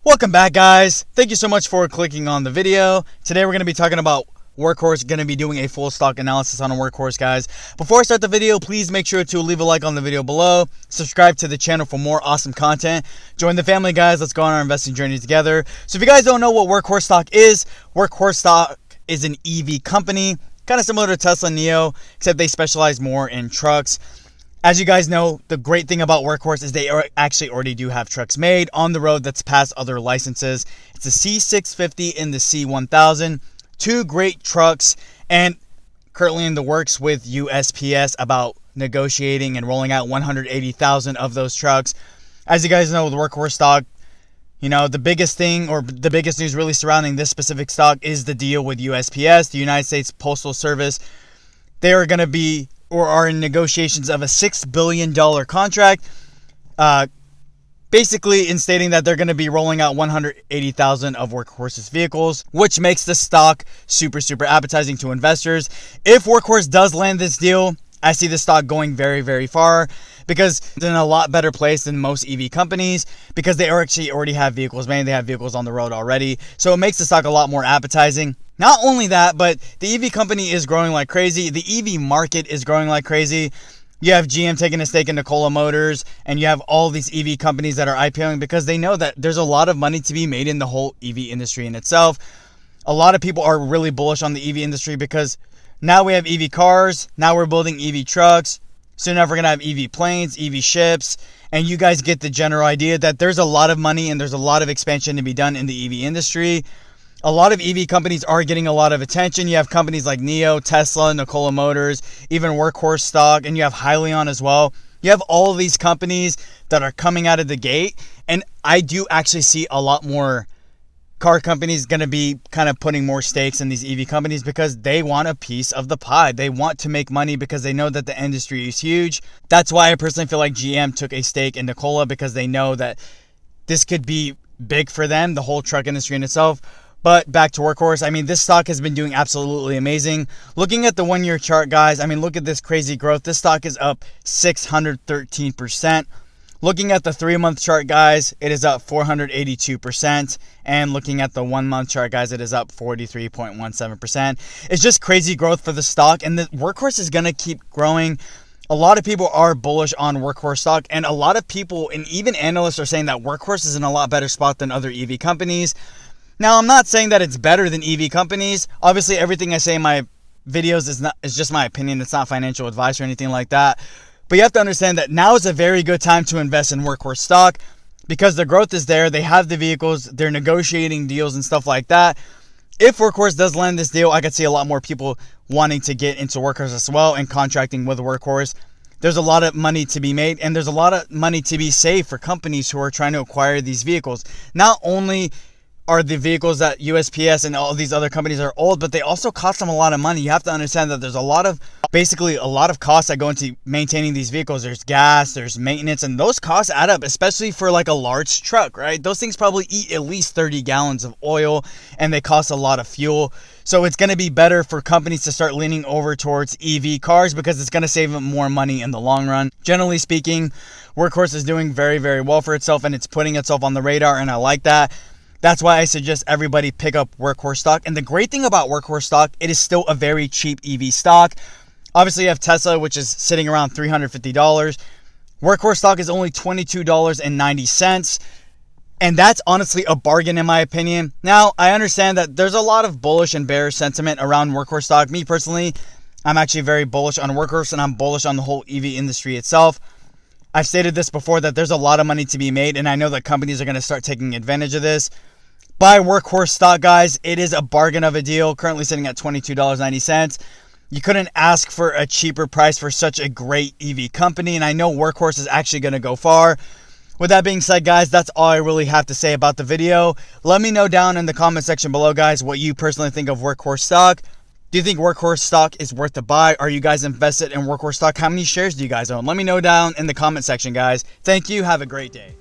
Welcome back, guys. Thank you so much for clicking on the video. Today we're going to be talking about Workhorse, going to be doing a full stock analysis on a Workhorse, guys. Before I start the video, please make sure to leave a like on the video below. Subscribe to the channel for more awesome content. Join the family, guys. Let's go on our investing journey together. So if you guys don't know what Workhorse stock is, Workhorse stock is an EV company, kind of similar to Tesla and NIO, except they specialize more in trucks. As you guys know, the great thing about Workhorse is they actually already do have trucks made on the road that's passed other licenses. It's the C650 and the C1000. Two great trucks, and currently in the works with USPS about negotiating and rolling out 180,000 of those trucks. As you guys know, the Workhorse stock, the biggest thing or the biggest news really surrounding this specific stock is the deal with USPS, the United States Postal Service. They are going to be or are in negotiations of a $6 billion contract, basically in stating that they're going to be rolling out 180,000 of Workhorse's vehicles, which makes the stock super appetizing to investors. If Workhorse does land this deal, I see the stock going very far because it's in a lot better place than most EV companies because they actually already have vehicles made. They have vehicles on the road already. So it makes the stock a lot more appetizing. Not only that, but the EV company is growing like crazy. The EV market is growing like crazy. You have GM taking a stake in Nikola Motors, and you have all these EV companies that are IPOing because they know that there's a lot of money to be made in the whole EV industry in itself. A lot of people are really bullish on the EV industry because now we have EV cars, now we're building EV trucks, soon enough we're going to have EV planes, EV ships, and you guys get the general idea that there's a lot of money and there's a lot of expansion to be done in the EV industry. A lot of EV companies are getting a lot of attention. You have companies like NIO, Tesla, Nikola Motors, even Workhorse stock, and you have Hyliion as well. You have all of these companies that are coming out of the gate, and I do actually see a lot more car companies going to be kind of putting more stakes in these EV companies because they want a piece of the pie. They want to make money because they know that the industry is huge. That's why I personally feel like GM took a stake in Nikola because they know that this could be big for them, the whole truck industry in itself. But back to Workhorse, this stock has been doing absolutely amazing. Looking at the 1 year chart, guys, look at this crazy growth. This stock is up 613%. Looking at the 3 month chart, guys, it is up 482%. And looking at the 1 month chart, guys, it is up 43.17%. It's just crazy growth for the stock, and the Workhorse is going to keep growing. A lot of people are bullish on Workhorse stock, and a lot of people and even analysts are saying that Workhorse is in a lot better spot than other EV companies. Now, I'm not saying that it's better than EV companies. Obviously, everything I say in my videos is just my opinion. It's not financial advice or anything like that. But you have to understand that now is a very good time to invest in Workhorse stock because the growth is there. They have the vehicles. They're negotiating deals and stuff like that. If Workhorse does land this deal, I could see a lot more people wanting to get into Workhorse as well and contracting with Workhorse. There's a lot of money to be made, and there's a lot of money to be saved for companies who are trying to acquire these vehicles. Not only are the vehicles that USPS and all these other companies are old, but they also cost them a lot of money. You have to understand that there's a lot of costs that go into maintaining these vehicles. There's gas, there's maintenance, and those costs add up, especially for like a large truck, right? Those things probably eat at least 30 gallons of oil, and they cost a lot of fuel. So it's going to be better for companies to start leaning over towards EV cars because it's going to save them more money in the long run. Generally speaking, Workhorse is doing very well for itself, and it's putting itself on the radar, and I like that. That's why I suggest everybody pick up Workhorse stock. And the great thing about Workhorse stock, it is still a very cheap EV stock. Obviously, you have Tesla, which is sitting around $350. Workhorse stock is only $22.90. And that's honestly a bargain in my opinion. Now, I understand that there's a lot of bullish and bearish sentiment around Workhorse stock. Me personally, I'm actually very bullish on Workhorse, and I'm bullish on the whole EV industry itself. I've stated this before that there's a lot of money to be made, and I know that companies are going to start taking advantage of this. Buy Workhorse stock, guys. It is a bargain of a deal, currently sitting at $22.90. You couldn't ask for a cheaper price for such a great EV company, and I know Workhorse is actually going to go far. With that being said, guys, that's all I really have to say about the video. Let me know down in the comment section below, guys, what you personally think of Workhorse stock. Do you think Workhorse stock is worth the buy? Are you guys invested in Workhorse stock? How many shares do you guys own? Let me know down in the comment section, guys. Thank you. Have a great day.